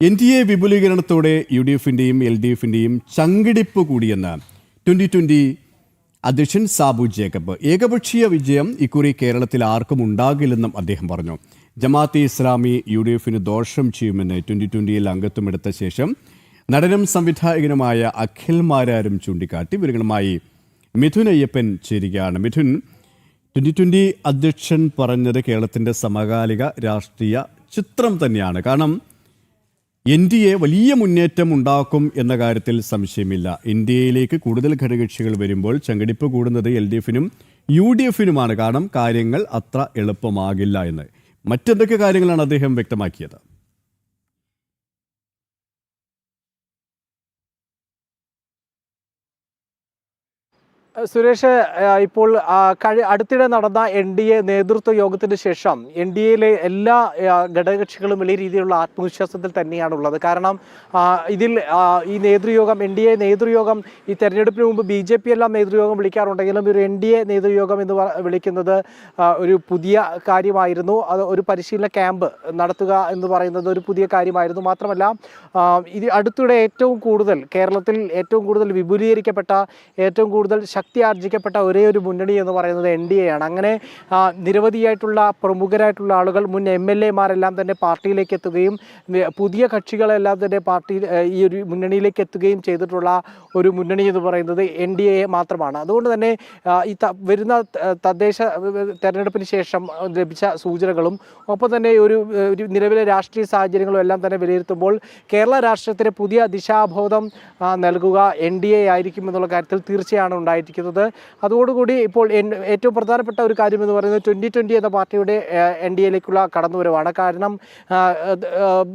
NDA വിപുലീകരണത്തോടെ UDF-ന്റെയും LDF-ന്റെയും ചങ്കിടിപ്പ് കൂടിയെന്ന് 2020 അധ്യക്ഷൻ Sabu Jacob. ഏകപക്ഷീയ വിജയം ഇക്കുറി കേരളത്തിൽ ആർക്കും ഉണ്ടാകില്ലെന്നും അദ്ദേഹം പറഞ്ഞു. ജമാഅത്തെ ഇസ്ലാമി UDF-ന് ദോഷം ചെയ്യുമെന്ന് 2020-ൽ അംഗത്വമെടുത്ത ശേഷം നടനും സംവിധായകനുമായ അഖിൽ മാരാരും ചൂണ്ടിക്കാട്ടി. വിവരങ്ങളുമായി മിഥുൻ അയ്യപ്പൻ ചേരുകയാണ്. മിഥുൻ, 2020 അധ്യക്ഷൻ പറഞ്ഞത് കേരളത്തിൻ്റെ സമകാലിക രാഷ്ട്രീയ ചിത്രം തന്നെയാണ്. കാരണം NDA വലിയ മുന്നേറ്റം ഉണ്ടാക്കും എന്ന കാര്യത്തിൽ സംശയമില്ല. ഇന്ത്യയിലേക്ക് കൂടുതൽ ഘടകകക്ഷികൾ വരുമ്പോൾ ചങ്കടിപ്പ് കൂടുന്നത് LDF-നും UDF-നുമാണ്. കാരണം കാര്യങ്ങൾ അത്ര എളുപ്പമാകില്ല എന്ന്. മറ്റെന്തൊക്കെ കാര്യങ്ങളാണ് അദ്ദേഹം വ്യക്തമാക്കിയത്? സുരേഷ്, ഇപ്പോൾ അടുത്തിടെ നടന്ന NDA നേതൃത്വ യോഗത്തിന് ശേഷം NDAയിലെ എല്ലാ ഘടകകക്ഷികളും വലിയ രീതിയിലുള്ള ആത്മവിശ്വാസത്തിൽ തന്നെയാണുള്ളത്. കാരണം ഇതിൽ ഈ നേതൃയോഗം NDA നേതൃയോഗം ഈ തെരഞ്ഞെടുപ്പിന് മുമ്പ് BJP എല്ലാം നേതൃയോഗം വിളിക്കാറുണ്ടെങ്കിലും ഒരു NDA നേതൃയോഗം എന്ന് വിളിക്കുന്നത് ഒരു പുതിയ കാര്യമായിരുന്നു. അത് ഒരു പരിശീലന ക്യാമ്പ് നടത്തുക എന്ന് പറയുന്നത് ഒരു പുതിയ കാര്യമായിരുന്നു. മാത്രമല്ല ഇത് അടുത്തിടെ ഏറ്റവും കൂടുതൽ കേരളത്തിൽ ഏറ്റവും കൂടുതൽ വിപുലീകരിക്കപ്പെട്ട ഏറ്റവും കൂടുതൽ ശക്തി ആർജിക്കപ്പെട്ട ഒരേ ഒരു മുന്നണി എന്ന് പറയുന്നത് NDA ആണ്. അങ്ങനെ നിരവധിയായിട്ടുള്ള പ്രമുഖരായിട്ടുള്ള ആളുകൾ മുൻ MLA-മാരെല്ലാം തന്നെ പാർട്ടിയിലേക്ക് എത്തുകയും പുതിയ കക്ഷികളെല്ലാം തന്നെ പാർട്ടിയിൽ ഈ ഒരു മുന്നണിയിലേക്ക് എത്തുകയും ചെയ്തിട്ടുള്ള ഒരു മുന്നണി എന്ന് പറയുന്നത് NDA മാത്രമാണ്. അതുകൊണ്ട് തന്നെ ഈ വരുന്ന തദ്ദേശ തെരഞ്ഞെടുപ്പിന് ശേഷം ലഭിച്ച സൂചനകളും ഒപ്പം തന്നെ ഒരു നിലവിലെ രാഷ്ട്രീയ സാഹചര്യങ്ങളും എല്ലാം തന്നെ വിലയിരുത്തുമ്പോൾ കേരള രാഷ്ട്രീയത്തിന് പുതിയ ദിശാബോധം നൽകുക NDA ആയിരിക്കും എന്നുള്ള കാര്യത്തിൽ തീർച്ചയാണ് ഉണ്ടായിരിക്കുന്നത്. അതോടുകൂടി ഇപ്പോൾ ഏറ്റവും പ്രധാനപ്പെട്ട ഒരു കാര്യം എന്ന് പറയുന്നത് 2020 എന്ന പാർട്ടിയുടെ NDAയിലേക്കുള്ള കടന്നുവരവാണ്. കാരണം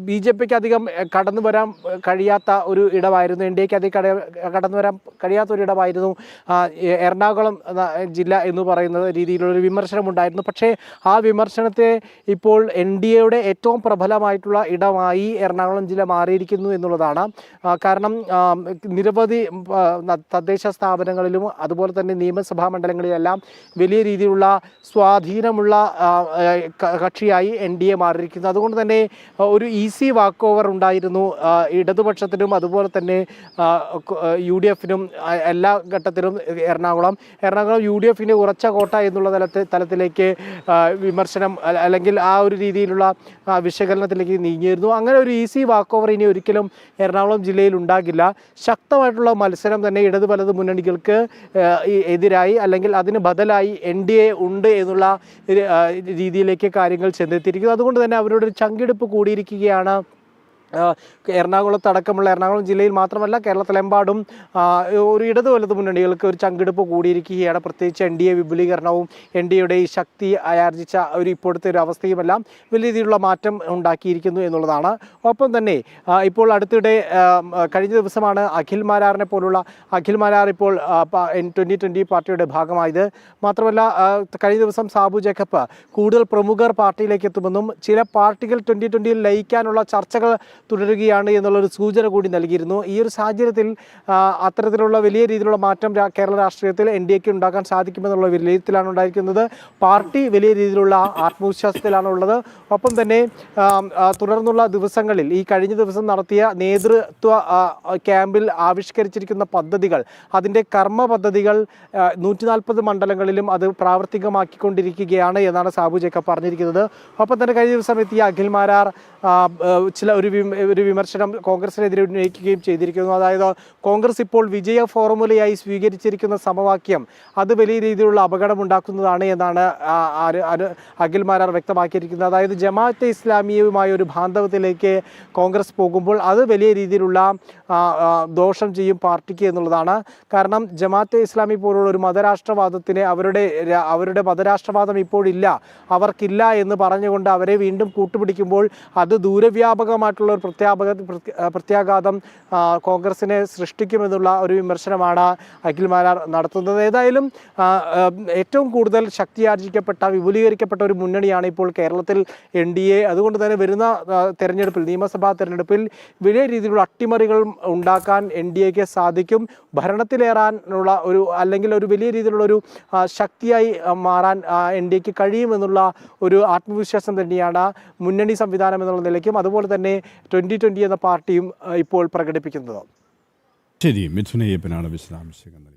BJPക്ക് അധികം കടന്നു വരാൻ കഴിയാത്ത ഒരു ഇടമായിരുന്നു, NDAക്ക് അധികം കടന്നു വരാൻ കഴിയാത്ത ഒരു ഇടമായിരുന്നു എറണാകുളം ജില്ല എന്ന് പറയുന്ന രീതിയിലുള്ളൊരു വിമർശനമുണ്ടായിരുന്നു. പക്ഷേ ആ വിമർശനത്തെ ഇപ്പോൾ NDAയുടെ ഏറ്റവും പ്രബലമായിട്ടുള്ള ഇടമായി എറണാകുളം ജില്ല മാറിയിരിക്കുന്നു എന്നുള്ളതാണ്. കാരണം നിരവധി തദ്ദേശ സ്ഥാപനങ്ങളിലും അതുപോലെ തന്നെ നിയമസഭാ മണ്ഡലങ്ങളിലെല്ലാം വലിയ രീതിയിലുള്ള സ്വാധീനമുള്ള കക്ഷിയായി NDA മാറിയിരിക്കുന്നു. അതുകൊണ്ട് തന്നെ ഒരു ഈസി വാക്ക് ഓവർ ഉണ്ടായിരുന്നു ഇടതുപക്ഷത്തിനും അതുപോലെ തന്നെ UDF-നും എല്ലാ ഘട്ടത്തിലും. എറണാകുളം UDF-ന് ഉറച്ച കോട്ട എന്നുള്ള തലത്തിലേക്ക് വിമർശനം അല്ലെങ്കിൽ ആ ഒരു രീതിയിലുള്ള വിശകലനത്തിലേക്ക് നീങ്ങിയിരുന്നു. അങ്ങനെ ഒരു ഈസി വാക്ക് ഓവർ ഇനി ഒരിക്കലും എറണാകുളം ജില്ലയിൽ ഉണ്ടാകില്ല. ശക്തമായിട്ടുള്ള മത്സരം തന്നെ ഇടത് വലത് മുന്നണികൾക്ക് എതിരായി അല്ലെങ്കിൽ അതിന് ബദലായി NDA ഉണ്ട് എന്നുള്ള രീതിയിലേക്ക് കാര്യങ്ങൾ ചെന്നെത്തിയിരിക്കുന്നു. അതുകൊണ്ട് തന്നെ അവരുടെ ഒരു ചങ്കിടിപ്പ് കൂടിയിരിക്കുകയാണ്. എറണാകുളത്തടക്കമുള്ള എറണാകുളം ജില്ലയിൽ മാത്രമല്ല കേരളത്തിലെമ്പാടും ഒരു ഇടത് വലത് മുന്നണികൾക്ക് ഒരു ചങ്കിടിപ്പ് കൂടിയിരിക്കുകയാണ്. പ്രത്യേകിച്ച് NDA വിപുലീകരണവും NDAയുടെ ഈ ശക്തി ആർജിച്ച ഒരു ഇപ്പോഴത്തെ ഒരു അവസ്ഥയുമെല്ലാം വലിയ രീതിയിലുള്ള മാറ്റം ഉണ്ടാക്കിയിരിക്കുന്നു എന്നുള്ളതാണ്. ഒപ്പം തന്നെ ഇപ്പോൾ അടുത്തിടെ കഴിഞ്ഞ ദിവസമാണ് അഖിൽ മാരാറിനെ പോലുള്ള അഖിൽ മാരാർ ഇപ്പോൾ 2020 പാർട്ടിയുടെ ഭാഗമായത്. മാത്രമല്ല കഴിഞ്ഞ ദിവസം സാബു ജേക്കബ് കൂടുതൽ പ്രമുഖർ പാർട്ടിയിലേക്ക് എത്തുമെന്നും ചില പാർട്ടികൾ 2020-ൽ ലയിക്കാനുള്ള ചർച്ചകൾ തുടരുകയാണ് എന്നുള്ളൊരു സൂചന കൂടി നൽകിയിരുന്നു. ഈ ഒരു സാഹചര്യത്തിൽ അത്തരത്തിലുള്ള വലിയ രീതിയിലുള്ള മാറ്റം കേരള രാഷ്ട്രീയത്തിൽ NDAക്ക് ഉണ്ടാക്കാൻ സാധിക്കുമെന്നുള്ള വിലയിരുത്തലാണ് ഉണ്ടായിരിക്കുന്നത്. പാർട്ടി വലിയ രീതിയിലുള്ള ആത്മവിശ്വാസത്തിലാണ് ഉള്ളത്. ഒപ്പം തന്നെ തുടർന്നുള്ള ദിവസങ്ങളിൽ ഈ കഴിഞ്ഞ ദിവസം നടത്തിയ നേതൃത്വ ക്യാമ്പിൽ ആവിഷ്കരിച്ചിരിക്കുന്ന പദ്ധതികൾ, അതിൻ്റെ കർമ്മ പദ്ധതികൾ 140 മണ്ഡലങ്ങളിലും അത് പ്രാവർത്തികമാക്കിക്കൊണ്ടിരിക്കുകയാണ് എന്നാണ് സാബു ജേക്കബ് പറഞ്ഞിരിക്കുന്നത്. ഒപ്പം തന്നെ കഴിഞ്ഞ ദിവസം എത്തിയ അഖിൽ മാരാർ ചില ഒരു വിമർശനം കോൺഗ്രസിനെതിരെ ഉന്നയിക്കുകയും ചെയ്തിരിക്കുന്നു. അതായത് കോൺഗ്രസ് ഇപ്പോൾ വിജയ ഫോർമുലയായി സ്വീകരിച്ചിരിക്കുന്ന സമവാക്യം അത് വലിയ രീതിയിലുള്ള അപകടമുണ്ടാക്കുന്നതാണ് എന്നാണ് അഖിൽ മാരാർ വ്യക്തമാക്കിയിരിക്കുന്നത്. അതായത് ജമാഅത്തെ ഇസ്ലാമിയുമായ ഒരു ബാന്ധവത്തിലേക്ക് കോൺഗ്രസ് പോകുമ്പോൾ അത് വലിയ രീതിയിലുള്ള ദോഷം ചെയ്യും പാർട്ടിക്ക് എന്നുള്ളതാണ്. കാരണം ജമാഅത്തെ ഇസ്ലാമി പോലുള്ള ഒരു മതരാഷ്ട്രവാദത്തിന് അവരുടെ മതരാഷ്ട്രവാദം ഇപ്പോഴില്ല, അവർക്കില്ല എന്ന് പറഞ്ഞുകൊണ്ട് അവരെ വീണ്ടും കൂട്ടുപിടിക്കുമ്പോൾ അത് ദൂരവ്യാപകമായിട്ടുള്ള ഒരു പ്രത്യാഘാതം കോൺഗ്രസിനെ സൃഷ്ടിക്കുമെന്നുള്ള ഒരു വിമർശനമാണ് അഖിൽ മാരാർ നടത്തുന്നത്. ഏതായാലും ഏറ്റവും കൂടുതൽ ശക്തിയാർജിക്കപ്പെട്ട വിപുലീകരിക്കപ്പെട്ട ഒരു മുന്നണിയാണ് ഇപ്പോൾ കേരളത്തിൽ NDA. അതുകൊണ്ട് തന്നെ വരുന്ന തെരഞ്ഞെടുപ്പിൽ, നിയമസഭാ തെരഞ്ഞെടുപ്പിൽ വലിയ രീതിയിലുള്ള അട്ടിമറികൾ ഉണ്ടാക്കാൻ NDAക്ക് സാധിക്കും. ഭരണത്തിലേറാനുള്ള അല്ലെങ്കിൽ ഒരു വലിയ രീതിയിലുള്ള ഒരു ശക്തിയായി മാറാൻ NDAക്ക് കഴിയുമെന്നുള്ള ഒരു ആത്മവിശ്വാസം തന്നെയാണ് മുന്നണി സംവിധാനം എന്നുള്ള നിലയ്ക്കും അതുപോലെ തന്നെ 2020 എന്ന പാർട്ടിയും ഇപ്പോൾ പ്രകടിപ്പിക്കുന്നത്. ശരി, മിഥുനയ്യപ്പനാണ് വിശദാംശങ്ങൾ.